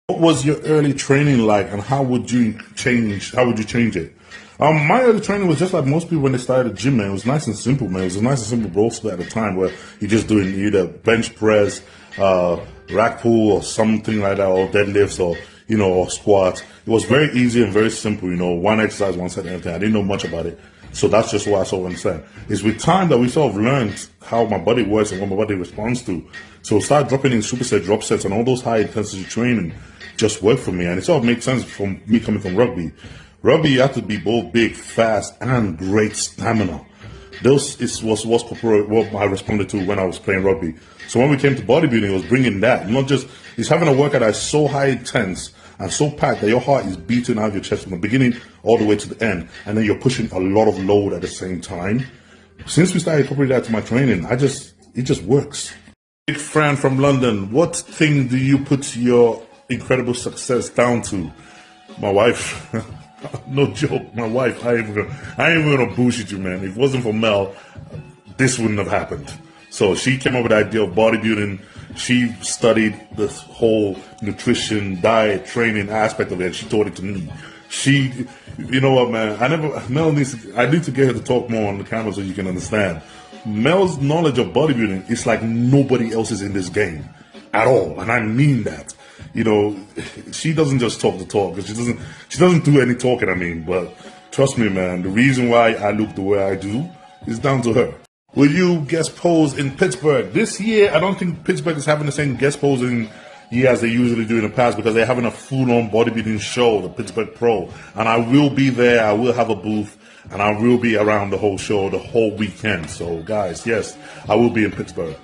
What was your early training like, and how would you change? How would you change it? My early training was just like most people when they started the gym, man. It was nice and simple, man. It was a nice and simple bro split at the time where you're just doing either bench press, rack pull, or something like that, or deadlifts, or or squats. It was very easy and very simple. One exercise, one set, and everything. I didn't know much about it, so that's just what I sort of understand. It's with time that we sort of learned how my body works and what my body responds to. So start dropping in superset drop sets and all those high intensity training just worked for me, and it sort of made sense from me coming from rugby. Rugby, you have to be both big, fast, and great stamina. Those was what I responded to when I was playing rugby. So when we came to bodybuilding, it was bringing that. Not just, it's having a workout that is so high intense and so packed that your heart is beating out of your chest from the beginning all the way to the end, and then you're pushing a lot of load at the same time. Since we started incorporating that to my training, it just works. Big Fran from London, what thing do you put your incredible success down to? My wife. No joke, my wife. I ain't even gonna bullshit you, man. If it wasn't for Mel, this wouldn't have happened. So she came up with the idea of bodybuilding. She studied the whole nutrition, diet, training aspect of it, and she taught it to me. You know what, man? I need to get her to talk more on the camera so you can understand. Mel's knowledge of bodybuilding is like nobody else's in this game at all, and I mean that. She doesn't just talk the talk, because she doesn't do any talking, but trust me, man, the reason why I look the way I do is down to her. Will you guest pose in Pittsburgh? This year, I don't think Pittsburgh is having the same guest posing year as they usually do in the past, because they're having a full-on bodybuilding show, the Pittsburgh Pro, and I will be there. I will have a booth, and I will be around the whole show, the whole weekend. So, guys, yes, I will be in Pittsburgh.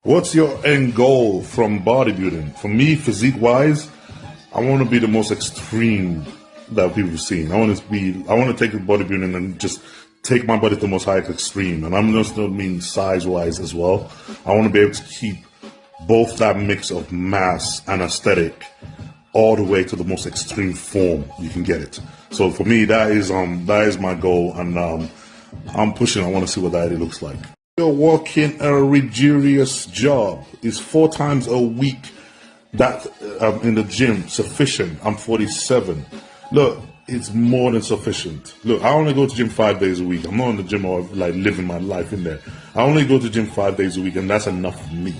What's your end goal from bodybuilding? For me, physique-wise, I want to be the most extreme that people have seen. I want to take bodybuilding and just take my body to the most high extreme. And I'm just not mean size-wise as well. I want to be able to keep both that mix of mass and aesthetic all the way to the most extreme form you can get it. So for me, that is my goal, and I'm pushing. I want to see what that looks like. You're working a rigorous job. Is 4 times a week that in the gym sufficient? I'm 47. Look, it's more than sufficient. Look, I only go to gym 5 days a week. I'm not in the gym or like living my life in there. I only go to gym 5 days a week, and that's enough for me.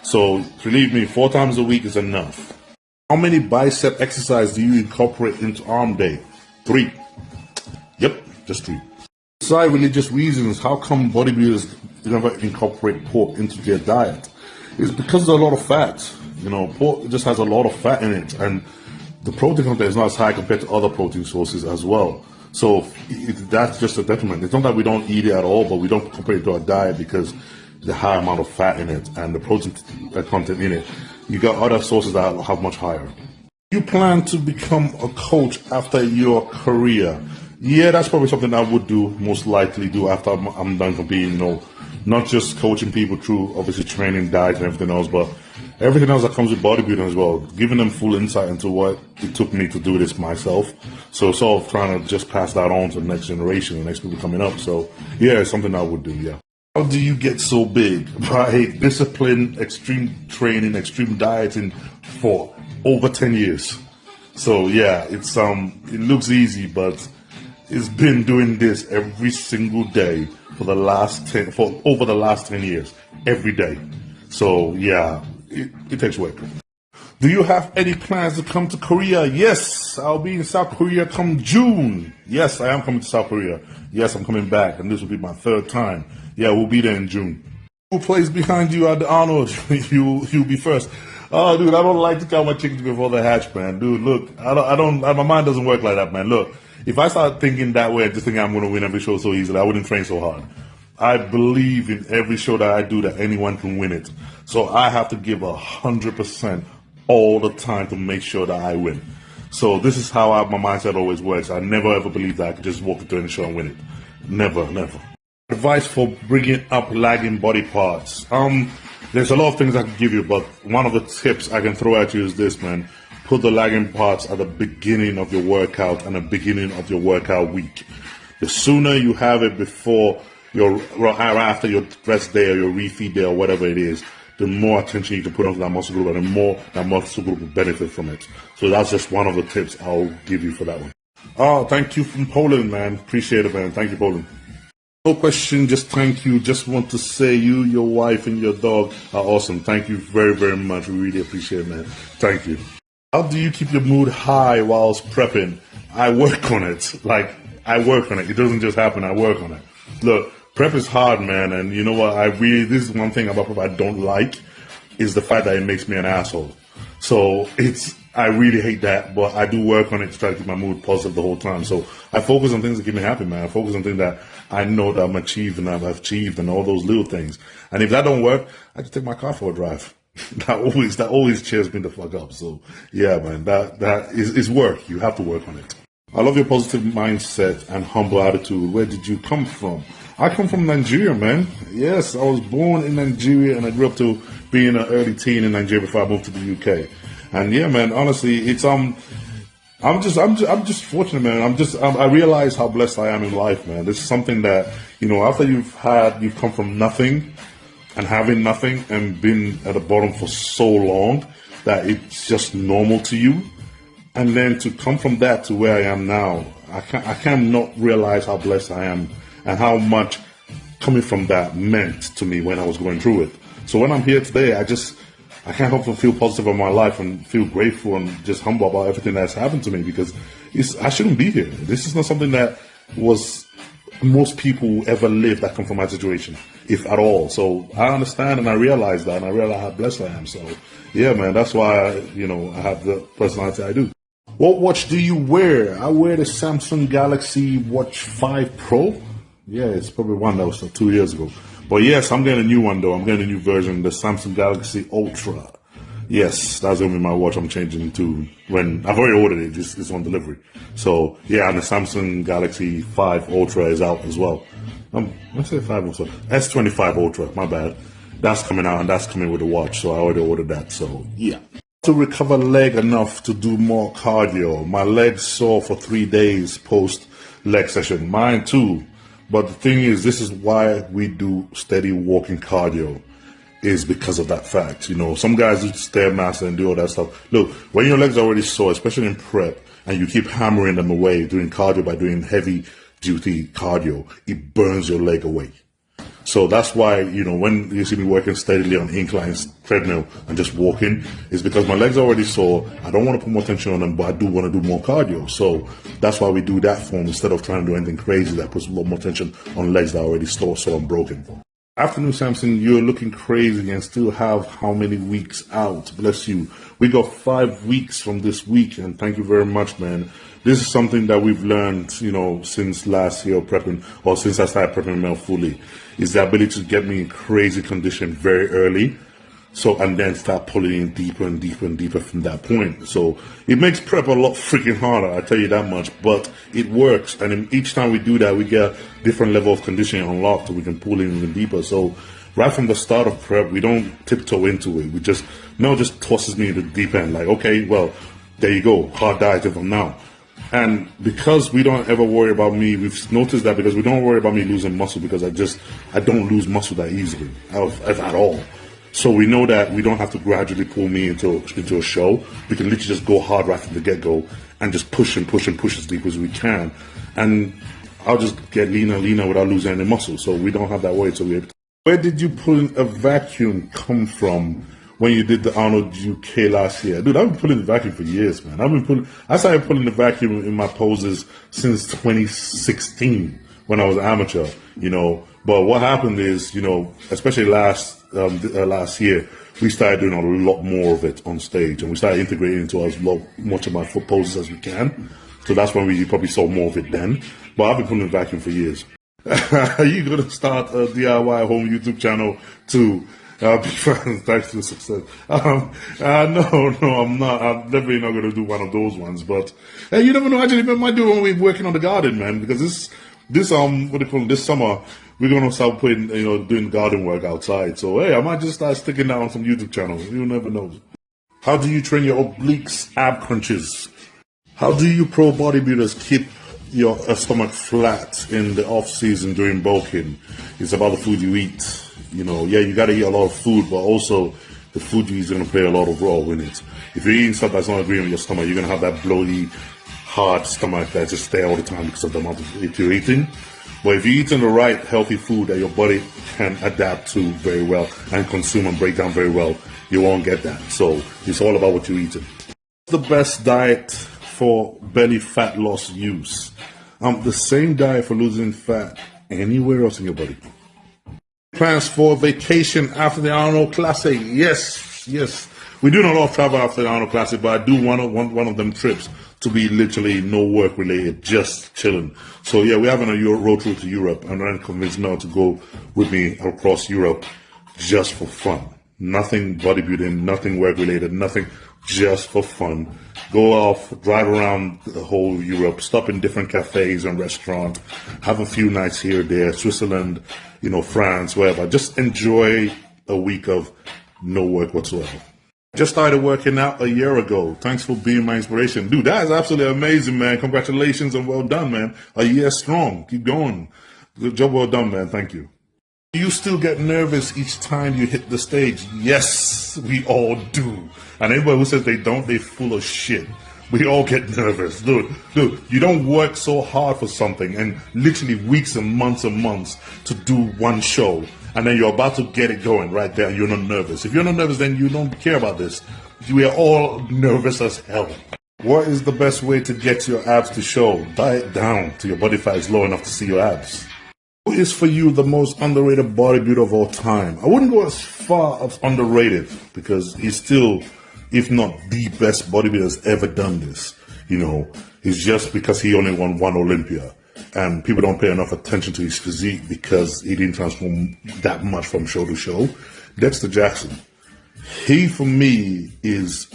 So believe me, 4 times a week is enough. How many bicep exercises do you incorporate into arm day? 3. Yep, just 3. Besides religious reasons, how come bodybuilders never incorporate pork into their diet? It's because there's a lot of fat. Pork just has a lot of fat in it, and the protein content is not as high compared to other protein sources as well. So that's just a detriment. It's not that we don't eat it at all, but we don't incorporate it to our diet because the high amount of fat in it and the protein content in it. You got other sources that have much higher. You plan to become a coach after your career? Yeah, that's probably something I would most likely do after I'm done competing, not just coaching people through, obviously, training, diet, and everything else, but everything else that comes with bodybuilding as well, giving them full insight into what it took me to do this myself. So sort of trying to just pass that on to the next generation, the next people coming up. So, yeah, it's something I would do, yeah. How do you get so big? By discipline, extreme training, extreme dieting for over 10 years. So, yeah, it looks easy, but it's been doing this every single day for over the last 10 years, every day. So yeah, it takes work. Do you have any plans to come to Korea? Yes, I'll be in South Korea come June. Yes, I am coming to South Korea. Yes, I'm coming back, and this will be my 3rd time. Yeah, we'll be there in June. Who plays behind you at the Arnold? You'll be first. Oh, dude, I don't like to count my chickens before they hatch, man. Dude, look, my mind doesn't work like that, man. Look. If I start thinking that way, just thinking I'm going to win every show so easily, I wouldn't train so hard. I believe in every show that I do that anyone can win it. So I have to give 100% all the time to make sure that I win. So this is how my mindset always works. I never ever believe that I could just walk into any show and win it. Never, never. Advice for bringing up lagging body parts. There's a lot of things I can give you, but one of the tips I can throw at you is this, man. Put the lagging parts at the beginning of your workout and the beginning of your workout week. The sooner you have it before or after your rest day or your refeed day or whatever it is, the more attention you can put onto that muscle group, and the more that muscle group will benefit from it. So that's just one of the tips I'll give you for that one. Oh, thank you from Poland, man. Appreciate it, man. Thank you, Poland. No question, just thank you. Just want to say you, your wife, and your dog are awesome. Thank you very, very much. We really appreciate it, man. Thank you. How do you keep your mood high whilst prepping? I work on it. I work on it. It doesn't just happen. I work on it. Look, prep is hard, man. And you know what? This is one thing about prep I don't like, is the fact that it makes me an asshole. So I really hate that, but I do work on it to try to keep my mood positive the whole time. So I focus on things that keep me happy, man. I focus on things that I know that I'm achieving, I've achieved, and all those little things. And if that don't work, I just take my car for a drive. that always cheers me the fuck up. So yeah, man, that is work. You have to work on it. I love your positive mindset and humble attitude. Where did you come from? I come from Nigeria, man. Yes, I was born in Nigeria, and I grew up to being an early teen in Nigeria before I moved to the UK. And yeah, man, honestly, it's I'm just fortunate, man. I realize how blessed I am in life, man. This is something that, after you've come from nothing and having nothing and been at the bottom for so long that it's just normal to you. And then to come from that to where I am now, I can't not realize how blessed I am and how much coming from that meant to me when I was going through it. So when I'm here today, I can't help but feel positive about my life and feel grateful and just humble about everything that's happened to me, because I shouldn't be here. This is not something that most people ever live that come from my situation, if at all. So I understand and I realize that, and I realize how blessed I am. So yeah, man, that's why I have the personality I do. What watch do you wear? I wear the Samsung Galaxy Watch 5 Pro. Yeah, it's probably one that was 2 years ago. But yes, I'm getting a new one though. I'm getting a new version, the Samsung Galaxy Ultra. Yes, that's going to be my watch I'm changing to when I've already ordered it. It's on delivery. So yeah, and the Samsung Galaxy 5 Ultra is out as well. Let's say 5 Ultra. S25 Ultra, my bad. That's coming out, and that's coming with the watch. So I already ordered that. So yeah. To recover leg enough to do more cardio. My legs sore for 3 days post leg session. Mine too. But the thing is, this is why we do steady walking cardio, is because of that fact. Some guys do Stairmaster and do all that stuff. Look, when your legs are already sore, especially in prep, and you keep hammering them away doing cardio by doing heavy duty cardio, it burns your leg away. So that's why, when you see me working steadily on inclines, treadmill, and just walking, is because my legs are already sore. I don't want to put more tension on them, but I do want to do more cardio. So that's why we do that form instead of trying to do anything crazy that puts a lot more tension on legs that are already sore and broken. Afternoon, Samson, you're looking crazy and still have how many weeks out? Bless you. We got 5 weeks from this week, and thank you very much, man. This is something that we've learned, since last year prepping, or since I started prepping Mel fully, is the ability to get me in crazy condition very early. So, and then start pulling in deeper and deeper and deeper from that point. So it makes prep a lot freaking harder, I tell you that much, but it works. And each time we do that, we get a different level of conditioning unlocked, so we can pull in even deeper. So right from the start of prep, we don't tiptoe into it. Mel just tosses me in the deep end, like, okay, well, there you go, hard diet from now. And because we don't ever worry about me, we've noticed that because we don't worry about me losing muscle, because I don't lose muscle that easily, at all. So we know that we don't have to gradually pull me into a show. We can literally just go hard right from the get-go and just push and push and push as deep as we can. And I'll just get leaner and leaner without losing any muscle. So we don't have that weight. So where did you pulling a vacuum come from when you did the Arnold UK last year? Dude, I've been pulling the vacuum for years, man. I started pulling the vacuum in my poses since 2016 when I was an amateur, But what happened is, especially last year, we started doing a lot more of it on stage, and we started integrating into as much of my foot poses as we can. So that's when we probably saw more of it then. But I've been pulling the vacuum for years. Are you going to start a DIY home YouTube channel too? Thanks to the success. No, I'm not. I'm definitely not going to do one of those ones. But hey, you never know. Actually, I might do it when we're working on the garden, man. Because this summer we're going to start doing garden work outside. So hey, I might just start sticking that on some YouTube channels. You never know. How do you train your obliques ab crunches? How do you pro bodybuilders keep your stomach flat in the off season during bulking? It's about the food you eat. You know, yeah, you got to eat a lot of food, but also the food you eat is going to play a lot of role in it. If you're eating stuff that's not agreeing with your stomach, you're going to have that bloaty, hard stomach that's just there all the time because of the amount of it you're eating. But if you're eating the right healthy food that your body can adapt to very well and consume and break down very well, you won't get that. So it's all about what you're eating. What's the best diet for belly fat loss use? The same diet for losing fat anywhere else in your body. Plans for vacation after the Arnold Classic? Yes, yes. We're doing a lot of travel after the Arnold Classic, but I do want one of them trips to be literally no work related, just chilling. So yeah, we're having a road trip to Europe, and I'm convinced Mel to go with me across Europe just for fun. Nothing bodybuilding, nothing work related, nothing, just for fun. Go off, drive around the whole Europe, stop in different cafes and restaurants, have a few nights here, there, Switzerland, you know, France, wherever. Just enjoy a week of no work whatsoever. Just started working out a year ago. Thanks for being my inspiration. Dude, that is absolutely amazing, man. Congratulations and well done, man. A year strong. Keep going. Good job, well done, man. Thank you. Do you still get nervous each time you hit the stage? Yes, we all do. And anybody who says they don't, they're full of shit. We all get nervous. Dude, you don't work so hard for something and literally weeks and months to do one show. And then you're about to get it going right there and you're not nervous. If you're not nervous, then you don't care about this. We are all nervous as hell. What is the best way to get your abs to show? Diet down till your body fat is low enough to see your abs. Who is for you the most underrated bodybuilder of all time? I wouldn't go as far as underrated because he's still, if not the best bodybuilder that's ever done this. You know, it's just because he only won one Olympia. And people don't pay enough attention to his physique because he didn't transform that much from show to show. Dexter Jackson. He, for me, is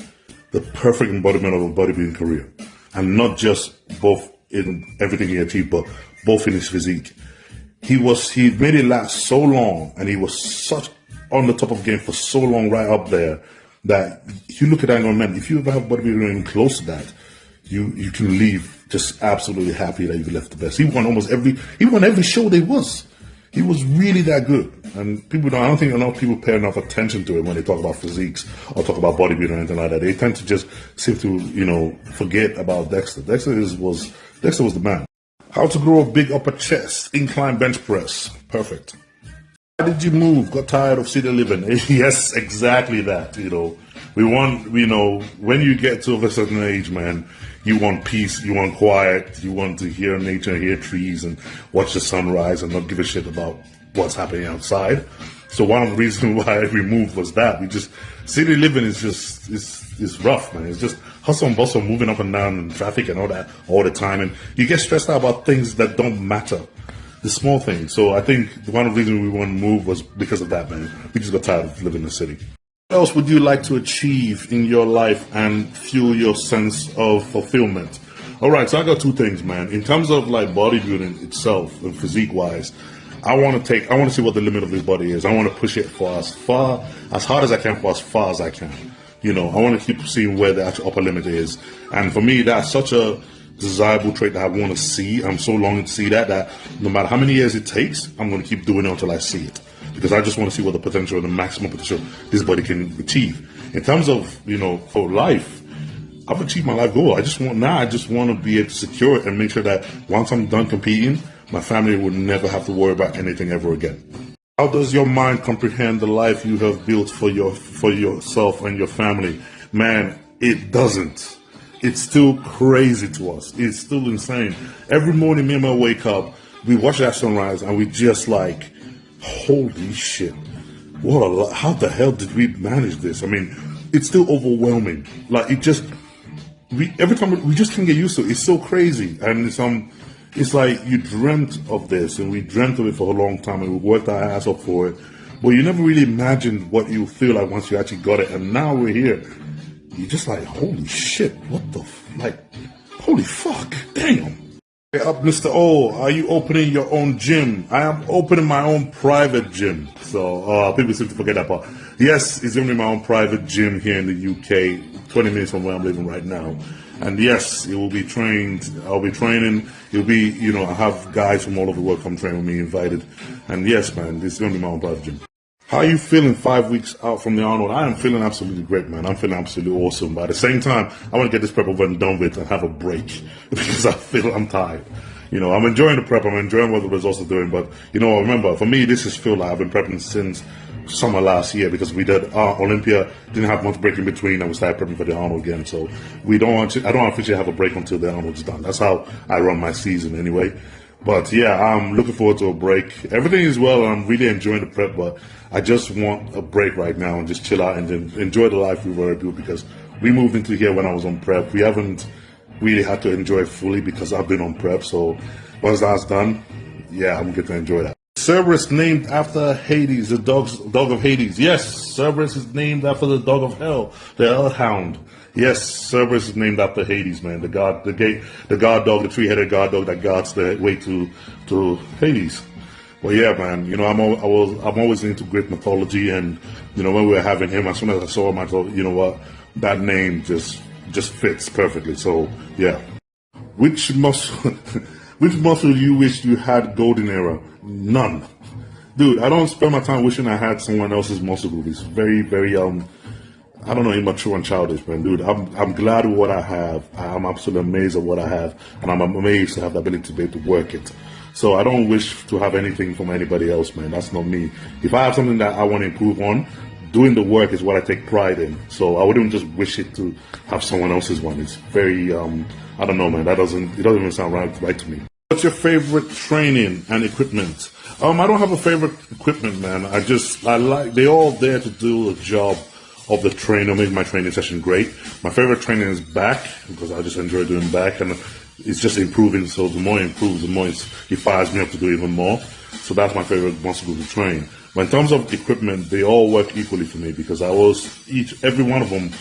the perfect embodiment of a bodybuilding career. And not just both in everything he achieved, but both in his physique. He made it last so long, and he was such on the top of the game for so long, right up there, that you look at that and go, man, if you ever have bodybuilding close to that, you can leave just absolutely happy that you've left the best. He won every show there was. He was really that good. And I don't think enough people pay enough attention to it when they talk about physiques or talk about bodybuilding or anything like that. They tend to just seem to, you know, forget about Dexter. Dexter was the man. How to grow a big upper chest, incline bench press. Perfect. Why did you move? Got tired of city living? Yes, exactly that. You know, when you get to a certain age, man, you want peace, you want quiet, you want to hear nature, hear trees, and watch the sunrise, and not give a shit about what's happening outside. So one of the reasons why we moved was that city living is rough, man. It's just hustle and bustle, moving up and down in traffic and all that all the time, and you get stressed out about things that don't matter. The small things. So I think one of the reasons we want to move was because of that, man. We just got tired of living in the city. What else would you like to achieve in your life and fuel your sense of fulfillment? All right, so I got two things, man. In terms of like bodybuilding itself and physique wise, I want to see what the limit of this body is. I want to push it for as hard as I can, for as far as I can. You know, I want to keep seeing where the actual upper limit is. And for me, that's such a desirable trait that I want to see. I'm so longing to see that no matter how many years it takes, I'm going to keep doing it until I see it. Because I just want to see what the potential, the maximum potential this body can achieve. In terms of, you know, for life, I've achieved my life goal. I just want to be able to secure it and make sure that once I'm done competing, my family will never have to worry about anything ever again. How does your mind comprehend the life you have built for yourself and your family? Man, it doesn't. It's still crazy to us. It's still insane. Every morning, me and Mel wake up, we watch that sunrise, and we just like, holy shit! How the hell did we manage this? I mean, it's still overwhelming. Like every time we just can't get used to it. It's so crazy, and it's like you dreamt of this, and we dreamt of it for a long time, and we worked our ass off for it. But you never really imagined what you feel like once you actually got it, and now we're here. You're just like, holy shit! Holy fuck! Damn! Hey up, Mr. O, are you opening your own gym? I am opening my own private gym. So people seem to forget that part. Yes, it's going to be my own private gym here in the UK, 20 minutes from where I'm living right now. And yes, it will be trained. I'll be training. It'll be, you know, I have guys from all over the world come train with me, invited. And yes, man, this is going to be my own private gym. How are you feeling 5 weeks out from the Arnold? I am feeling absolutely great, man. I'm feeling absolutely awesome. But at the same time, I want to get this prep over and done with and have a break because I feel I'm tired. You know, I'm enjoying the prep. I'm enjoying what the results are doing. But, you know, remember, for me, this is feel like I've been prepping since summer last year because we did Olympia, didn't have much break in between, and we started prepping for the Arnold again. So I don't officially have a break until the Arnold's done. That's how I run my season anyway. But yeah, I'm looking forward to a break. Everything is well, and I'm really enjoying the prep, but I just want a break right now and just chill out and enjoy the life we were to do because we moved into here when I was on prep. We haven't really had to enjoy it fully because I've been on prep. So once that's done, yeah, I'm going to enjoy that. Cerberus named after Hades, the dog of Hades. Yes, Cerberus is named after the dog of hell, the Hellhound. Yes, Cerberus is named after Hades, man. The guard dog, the three-headed guard dog that guards the way to Hades. Well, yeah, man. You know, I'm always into Greek mythology, and you know, when we were having him, as soon as I saw him, I thought, you know what, that name just fits perfectly. So yeah. Which muscle do you wish you had golden era? None, dude. I don't spend my time wishing I had someone else's muscle group. It's very, very I don't know, immature and childish, man, dude. I'm glad with what I have. I'm absolutely amazed at what I have, and I'm amazed to have the ability to be able to work it. So I don't wish to have anything from anybody else, man. That's not me. If I have something that I want to improve on, doing the work is what I take pride in. So I wouldn't just wish it to have someone else's one. It's very, I don't know, man. It doesn't even sound right to me. What's your favorite training and equipment? I don't have a favorite equipment, man. They're all there to do a job of the trainer, make my training session great. My favorite training is back because I just enjoy doing back, and it's just improving. So the more it improves, the more it fires me up to do even more. So that's my favorite muscle group to train. But in terms of equipment, they all work equally for me because every one of them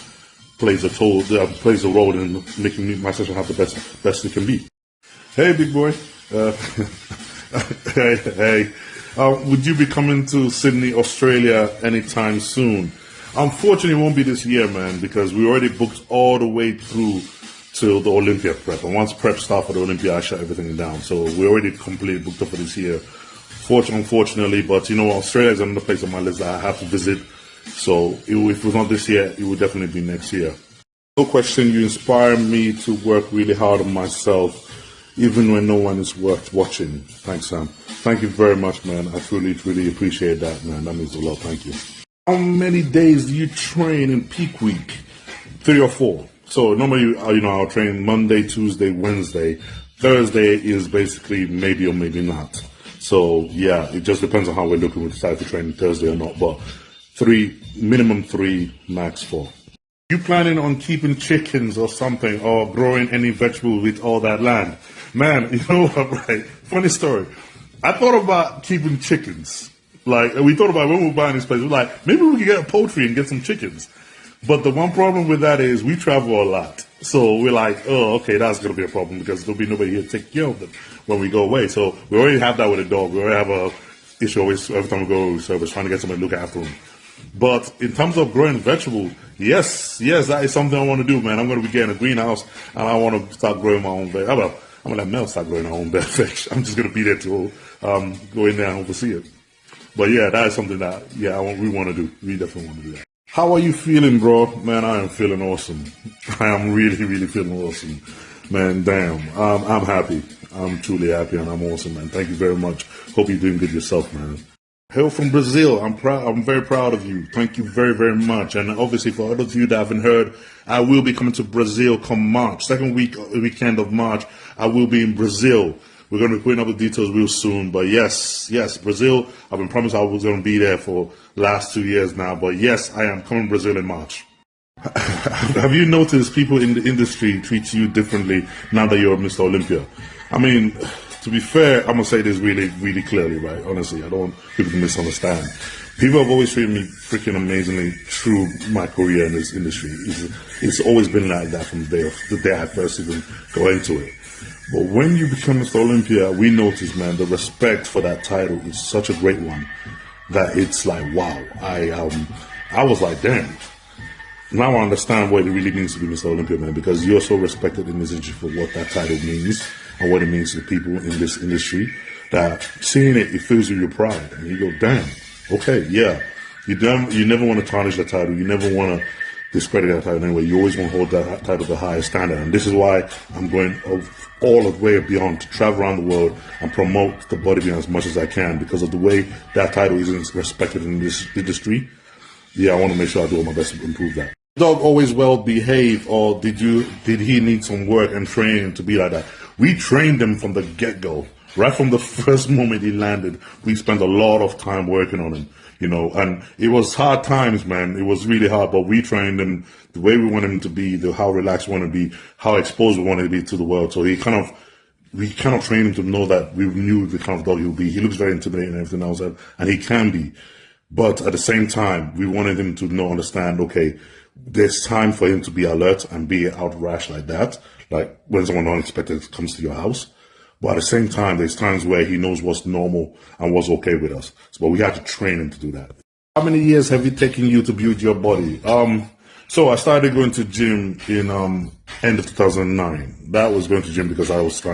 plays a role in making my session have the best it can be. Hey, big boy. Hey. Would you be coming to Sydney, Australia anytime soon? Unfortunately, it won't be this year, man, because we already booked all the way through to the Olympia prep. And once prep started for the Olympia, I shut everything down. So we already completely booked up for this year. Unfortunately, but you know, Australia is another place on my list that I have to visit. So if it was not this year, it would definitely be next year. No question, you inspire me to work really hard on myself, even when no one is worth watching. Thanks, Sam. Thank you very much, man. I truly, truly appreciate that, man. That means a lot. Thank you. How many days do you train in peak week? 3 or 4. So normally, I'll train Monday, Tuesday, Wednesday. Thursday is basically maybe or maybe not. So yeah, it just depends on how we're looking. We decide if we train Thursday or not. But minimum 3, max 4. You planning on keeping chickens or something, or growing any vegetable with all that land? Man, you know what, right? Funny story. I thought about keeping chickens. Like, we thought about when we were buying this place, we were like, maybe we could get a poultry and get some chickens. But the one problem with that is we travel a lot. So we're like, oh, okay, that's going to be a problem because there'll be nobody here to take care of them when we go away. So we already have that with a dog. We already have a issue always every time we go to service, trying to get somebody to look after them. But in terms of growing vegetables, yes, that is something I want to do, man. I'm going to be getting a greenhouse and I want to start growing my own veg. I'm going to let Mel start growing her own veg. I'm just going to be there to go in there and oversee it. But yeah, that is something that, we want to do. We definitely want to do that. How are you feeling, bro? Man, I am feeling awesome. I am really, really feeling awesome. Man, damn. I'm happy. I'm truly happy and I'm awesome, man. Thank you very much. Hope you're doing good yourself, man. Hail from Brazil. I'm very proud of you. Thank you very, very much. And obviously for others of you that haven't heard, I will be coming to Brazil come March. Second weekend of March, I will be in Brazil. We're going to be putting up the details real soon. But yes, Brazil. I've been promised I was going to be there for the last 2 years now. But yes, I am coming to Brazil in March. Have you noticed people in the industry treat you differently now that you're Mr. Olympia? I mean, to be fair, I'm going to say this really, really clearly, right? Honestly, I don't want people to misunderstand. People have always treated me freaking amazingly through my career in this industry. It's always been like that from the day I first even got into it. But when you become Mr. Olympia, we notice, man, the respect for that title is such a great one that it's like, wow. I was like, damn. Now I understand what it really means to be Mr. Olympia, man, because you're so respected in this industry for what that title means and what it means to people in this industry that seeing it fills you with pride. And you go, damn, okay, yeah, You never want to tarnish the title. You never want to discredit that title anyway. You always want to hold that title to the highest standard. And this is why I'm going all the way beyond to travel around the world and promote the bodybuilding as much as I can, because of the way that title isn't respected in this industry. Yeah, I want to make sure I do all my best to improve that. Dog always well behaved, or did he need some work and training to be like that? We trained him from the get-go. Right from the first moment he landed, we spent a lot of time working on him, you know, and it was hard times, man. It was really hard, but we trained him the way we wanted him to be, how relaxed we wanted to be, how exposed we wanted to be to the world. So we kind of trained him to know that we knew the kind of dog he would be. He looks very intimidating and everything else, and he can be. But at the same time, we wanted him to understand, okay, there's time for him to be alert and be out rash like that, like when someone unexpected comes to your house. But at the same time, there's times where he knows what's normal and what's okay with us. But we had to train him to do that. How many years have it taken you to build your body? So I started going to gym in end of 2009. That was going to gym because I just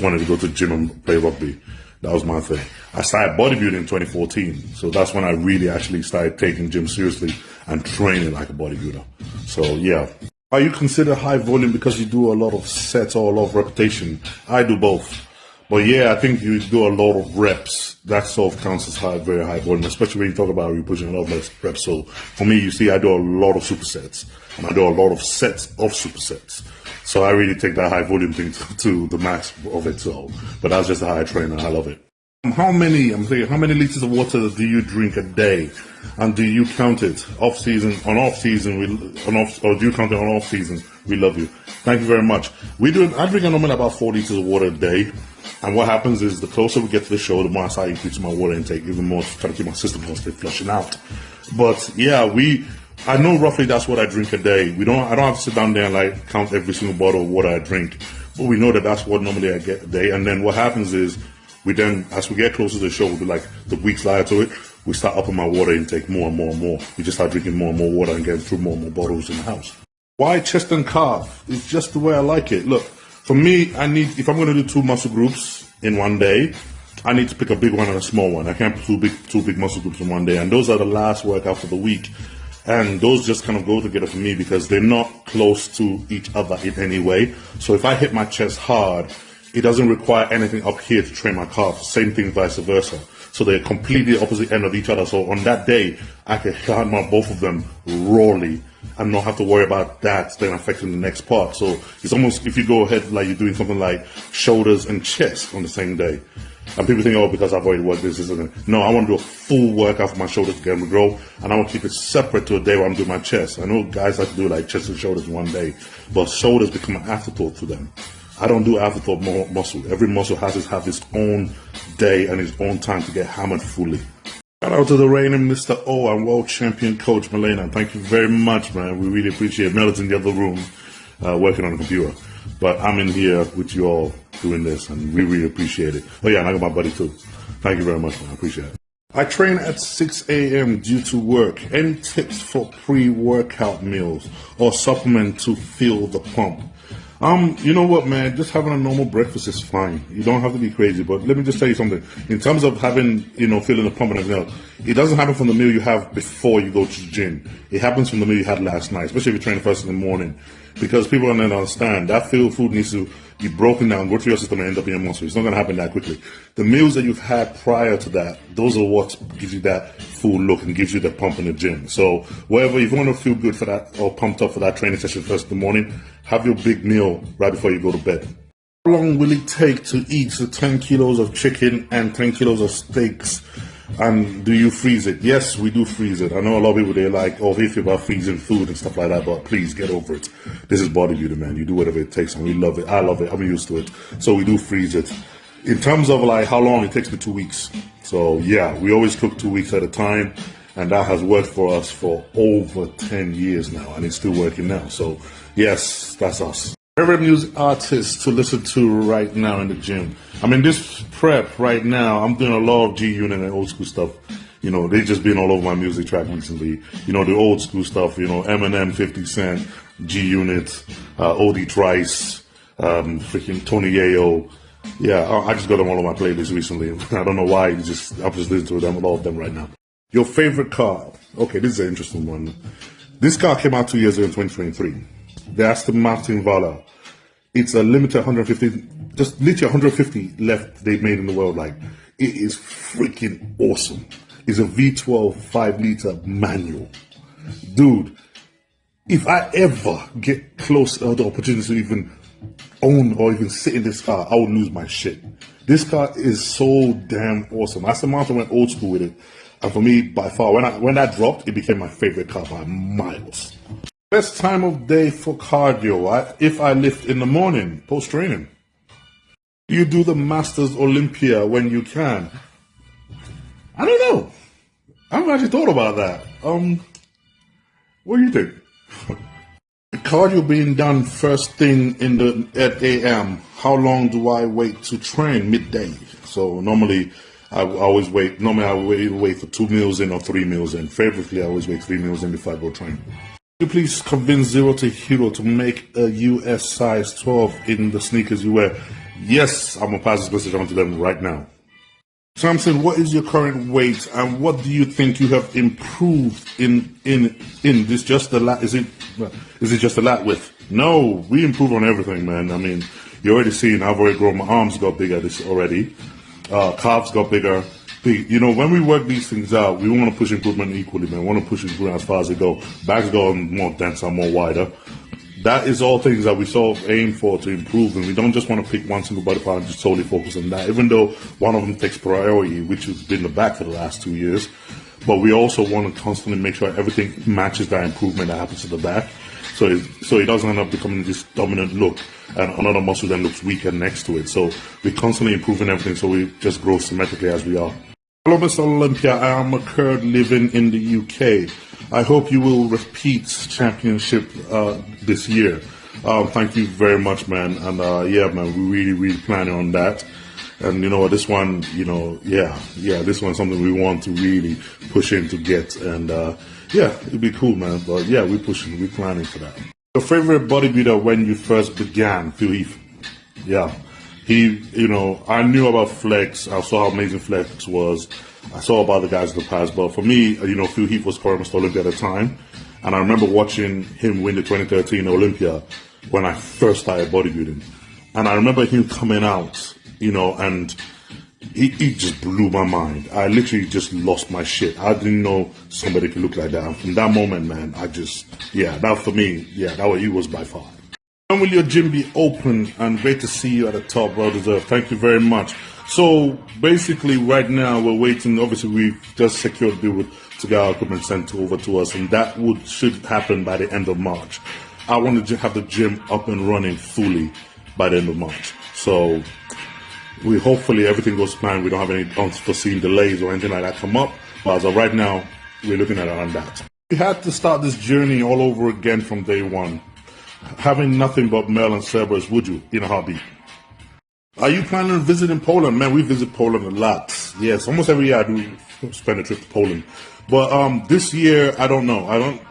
wanted to go to gym and play rugby. That was my thing. I started bodybuilding in 2014. So that's when I really actually started taking gym seriously and training like a bodybuilder. So yeah. Are you considered high volume because you do a lot of sets or a lot of repetition? I do both. But yeah, I think you do a lot of reps. That sort of counts as very high volume, especially when you talk about you pushing a lot of reps. So for me, you see, I do a lot of supersets, and I do a lot of sets of supersets. So I really take that high volume thing to the max of it. So, but that's just how I train, and I love it. How many liters of water do you drink a day? And do you count it off season, or do you count it on off season? We love you. Thank you very much. I drink normally about 4 liters of water a day. And what happens is the closer we get to the show, the more I start increasing my water intake, even more to try to keep my system constantly flushing out. But yeah, I know roughly that's what I drink a day. I don't have to sit down there and like count every single bottle of water I drink. But we know that that's what normally I get a day. And then what happens is, as we get closer to the show, we'll be like the weeks later to it, we start upping my water intake more and more and more. We just start drinking more and more water and getting through more and more bottles in the house. Why chest and calf? It's just the way I like it. Look, for me, if I'm going to do 2 muscle groups in one day, I need to pick a big one and a small one. I can't put two big muscle groups in one day. And those are the last workout for the week. And those just kind of go together for me because they're not close to each other in any way. So if I hit my chest hard, it doesn't require anything up here to train my calf. Same thing, vice versa. So they're completely opposite end of each other. So on that day, I can hammer both of them rawly and not have to worry about that then affecting the next part. So it's almost, if you go ahead like you're doing something like shoulders and chest on the same day. And people think, oh, because I've already worked this, isn't it? No, I want to do a full workout for my shoulders to get them to grow, and I want to keep it separate to a day where I'm doing my chest. I know guys like to do like chest and shoulders in one day, but shoulders become an afterthought to them. I don't do afterthought muscle. Every muscle has to have its own day and its own time to get hammered fully. Shout out to the reigning Mr. O and world champion coach Milena. Thank you very much, man. We really appreciate it. Mel's in the other room working on the computer. But I'm in here with you all doing this, and we really appreciate it. Oh yeah, and I got my buddy too. Thank you very much, man. I appreciate it. I train at 6 a.m. due to work. Any tips for pre-workout meals or supplement to feel the pump? You know what, man? Just having a normal breakfast is fine. You don't have to be crazy. But let me just tell you something. In terms of having, feeling the pump and everything else, it doesn't happen from the meal you have before you go to the gym. It happens from the meal you had last night, especially if you train first in the morning. Because people don't understand that food needs to be broken down, go through your system and end up in your muscle. It's not going to happen that quickly. The meals that you've had prior to that, those are what gives you that full look and gives you the pump in the gym. So whatever, if you want to feel good for that or pumped up for that training session first in the morning, have your big meal right before you go to bed. How long will it take to eat the 10 kilos of chicken and 10 kilos of steaks? And do you freeze it? Yes, we do freeze it. I know a lot of people, they're like, oh, they feel about freezing food and stuff like that, but please get over it. This is bodybuilding, man. You do whatever it takes, and we love it. I love it. I'm used to it. So we do freeze it. In terms of like how long, it takes me 2 weeks. So yeah, we always cook 2 weeks at a time, and that has worked for us for over 10 years now, and it's still working now. So yes, that's us. Favorite music artists to listen to right now in the gym? I mean, this prep right now, I'm doing a lot of G Unit and old school stuff. They've just been all over my music track recently. The old school stuff, Eminem, 50 Cent, G Unit, Odie Trice, freaking Tony Yayo. Yeah, I just got them all on my playlist recently. I don't know why, I'm just listening to them, all of them right now. Your favorite car. Okay, this is an interesting one. This car came out 2 years ago in 2023. The Aston Martin Valhalla. It's a limited 150, just literally 150 left they've made in the world. Like, it is freaking awesome. It's a V12 5-liter manual. Dude, if I ever get close to the opportunity to even own or even sit in this car, I would lose my shit. This car is so damn awesome. Aston Martin went old school with it. And for me, by far, when that dropped, it became my favorite car by miles. Best time of day for cardio, right? If I lift in the morning, post-training. Do you do the Masters Olympia when you can? I don't know. I haven't actually thought about that. What do you think? Cardio being done first thing at AM. How long do I wait to train? Midday. So normally I always wait. Normally I wait for 2 meals in or 3 meals in. Favorably, I always wait 3 meals in before I go train. Could you please convince Zero to Hero to make a US size 12 in the sneakers you wear? Yes, I'm gonna pass this message on to them right now. Samson, what is your current weight and what do you think you have improved in this? Just the lat? Is it just the lat width? No, we improve on everything, man. I mean, you're already seeing I've already grown. My arms got bigger this already. Calves got bigger. You know, when we work these things out, we want to push improvement equally, man. We want to push improvement as far as they go. Bags go more denser, more wider. That is all things that we sort of aim for to improve, and we don't just want to pick one single body part and just solely focus on that, even though one of them takes priority, which has been the back for the last 2 years. But we also want to constantly make sure everything matches that improvement that happens to the back, so it doesn't end up becoming this dominant look, and another muscle then looks weaker next to it. So we're constantly improving everything, so we just grow symmetrically as we are. Hello, Mr. Olympia. I am a Kurd living in the UK. I hope you will repeat championship this year. Thank you very much, man. And yeah, man, we're really planning on that. And you know, this one, you know, yeah, this one's something we want to really push in to get. And yeah, it'd be cool, man. But yeah, we're planning for that. Your favorite bodybuilder when you first began, Phil Heath? Yeah. You know, I knew about Flex. I saw how amazing Flex was. I saw about the guys in the past. But for me, you know, Phil Heath was current Mr. Olympia at the time. And I remember watching him win the 2013 Olympia when I first started bodybuilding. And I remember him coming out, you know, and he just blew my mind. I literally just lost my shit. I didn't know somebody could look like that. And from that moment, man, that for me, he was by far. When will your gym be open? And great to see you at the top, well deserved. Thank you very much. So basically, right now we're waiting. Obviously, we've just secured a deal with ثقال equipment sent over to us, and that should happen by the end of March. I want to have the gym up and running fully by the end of March. So we hopefully everything goes planned. We don't have any unforeseen delays or anything like that come up. But as of right now, we're looking at around that. We had to start this journey all over again from day one. Having nothing but Mel and Cerberus, would you, in a heartbeat? Are you planning on visiting Poland? Man, we visit Poland a lot. Yes, almost every year I do spend a trip to Poland. But this year, I don't know.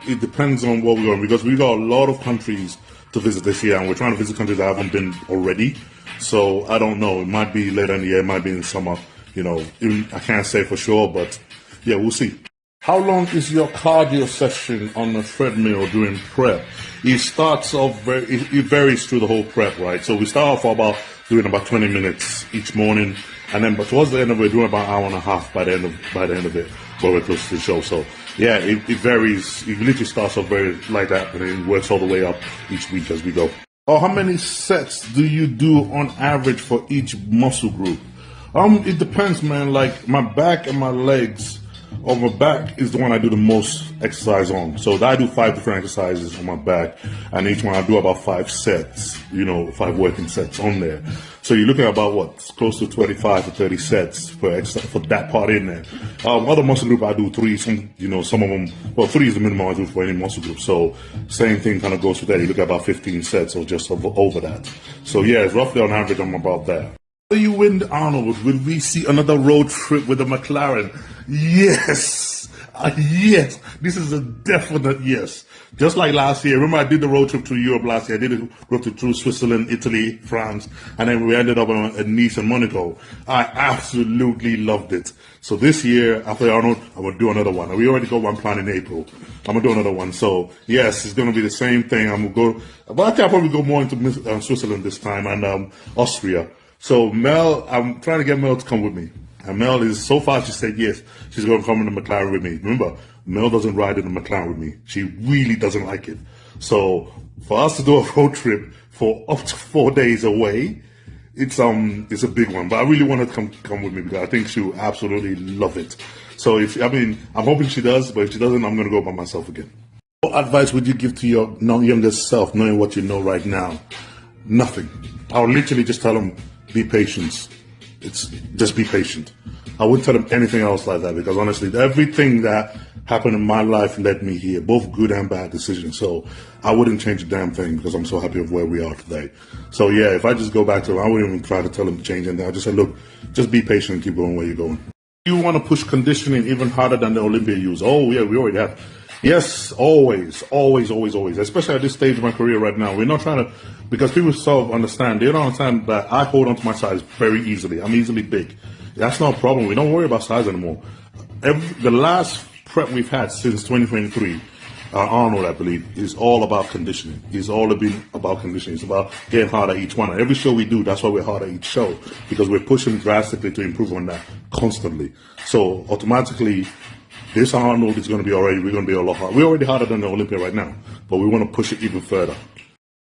It depends on what we're going, because we got a lot of countries to visit this year, and we're trying to visit countries that haven't been already. So I don't know. It might be later in the year, it might be in the summer. You know, I can't say for sure, but yeah, we'll see. How long is your cardio session on the treadmill during prep? It starts off it varies through the whole prep, right? So we start off doing about 20 minutes each morning, and then but towards the end of it, we're doing about an hour and a half by the end of it, when we're close to the show. So yeah, it varies. It literally starts off very like that, and it works all the way up each week as we go. Oh, how many sets do you do on average for each muscle group? It depends, man. Like my back and my legs. On my back is the one I do the most exercise on. So I do 5 different exercises on my back, and each one I do about 5 sets, you know, 5 working sets on there. So you're looking at about what, close to 25 to 30 sets for that part in there. Other muscle group I do 3, some of them, well, 3 is the minimum I do for any muscle group. So same thing kind of goes with that. You look at about 15 sets or just over that. So yeah, it's roughly on average I'm about there. Will you win, Arnold? Will we see another road trip with the McLaren? Yes, Yes, this is a definite yes. Just like last year, remember I did the road trip through Europe last year. I did a road trip through Switzerland, Italy, France, and then we ended up in Nice and Monaco. I absolutely loved it. So this year, after Arnold, I'm going to do another one. We already got one planned in April. I'm going to do another one. So yes, it's going to be the same thing. I'm going to go, but I think I'll probably go more into Switzerland this time and Austria. So Mel, I'm trying to get Mel to come with me. And Mel is, so far she said yes, she's going to come in the McLaren with me. Remember, Mel doesn't ride in the McLaren with me. She really doesn't like it. So for us to do a road trip for up to 4 days away, it's a big one. But I really want her to come with me because I think she'll absolutely love it. So I'm hoping she does, but if she doesn't, I'm going to go by myself again. What advice would you give to your younger self, knowing what you know right now? Nothing. I'll literally just tell them, be patient. Just be patient. I wouldn't tell them anything else like that because honestly, everything that happened in my life led me here, both good and bad decisions. So I wouldn't change a damn thing because I'm so happy with where we are today. So yeah, if I just go back to them, I wouldn't even try to tell them to change anything. I just say, look, just be patient and keep going where you're going. You want to push conditioning even harder than the Olympia use? Oh yeah, we already have. Yes, always. Especially at this stage of my career right now. We're not trying to, because people sort of understand, they don't understand that I hold on to my size very easily. I'm easily big. That's not a problem. We don't worry about size anymore. The last prep we've had since 2023, Arnold, I believe, is all about conditioning. It's all been about conditioning. It's about getting harder each one. And every show we do, that's why we're harder each show, because we're pushing drastically to improve on that constantly. So automatically, this Arnold is going to be we're going to be a lot harder. We're already harder than the Olympia right now, but we want to push it even further.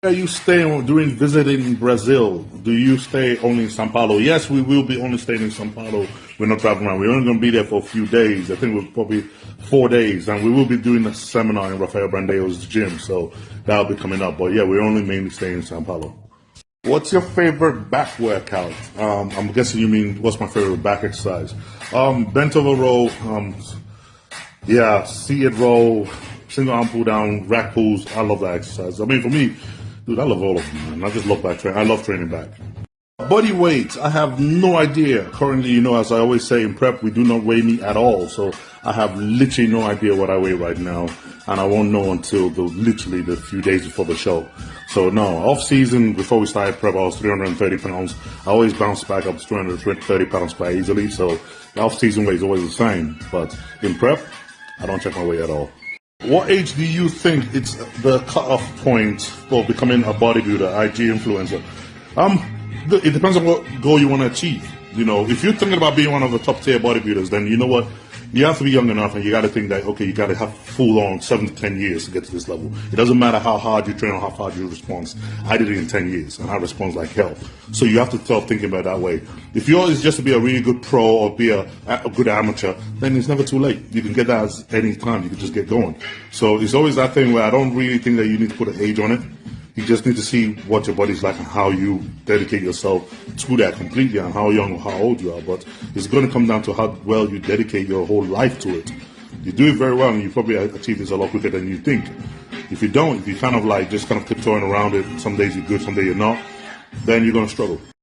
Are you staying during visiting Brazil? Do you stay only in Sao Paulo? Yes, we will be only staying in Sao Paulo. We're not traveling around. We're only going to be there for a few days. I think we're probably 4 days, and we will be doing a seminar in Rafael Brandeo's gym, so that'll be coming up. But yeah, we're only mainly staying in Sao Paulo. What's your favorite back workout? I'm guessing you mean what's my favorite back exercise? Bent over row. Yeah, seated row, single arm pull down, rack pulls. I love that exercise. I mean, for me, dude, I love all of them, man. I just love back training. I love training back. Body weight, I have no idea. Currently, as I always say in prep, we do not weigh me at all. So I have literally no idea what I weigh right now. And I won't know until literally the few days before the show. So no, off season, before we started prep, I was 330 pounds. I always bounce back up to 230 pounds quite easily. So the off season weight is always the same. But in prep, I don't check my weight at all. What age do you think it's the cutoff point for becoming a bodybuilder, IG influencer? It depends on what goal you want to achieve. If you're thinking about being one of the top tier bodybuilders, then you know what? You have to be young enough and you got to think that, okay, you got to have full on 7 to 10 years to get to this level. It doesn't matter how hard you train or how hard you respond. I did it in 10 years and I respond like hell. So you have to start thinking about it that way. If yours is just to be a really good pro or be a good amateur, then it's never too late. You can get that at any time. You can just get going. So it's always that thing where I don't really think that you need to put an age on it. You just need to see what your body's like and how you dedicate yourself to that completely and how young or how old you are. But it's going to come down to how well you dedicate your whole life to it. You do it very well and you probably achieve this a lot quicker than you think. If you don't, if you kind of just tiptoeing around it, some days you're good, some days you're not, then you're going to struggle.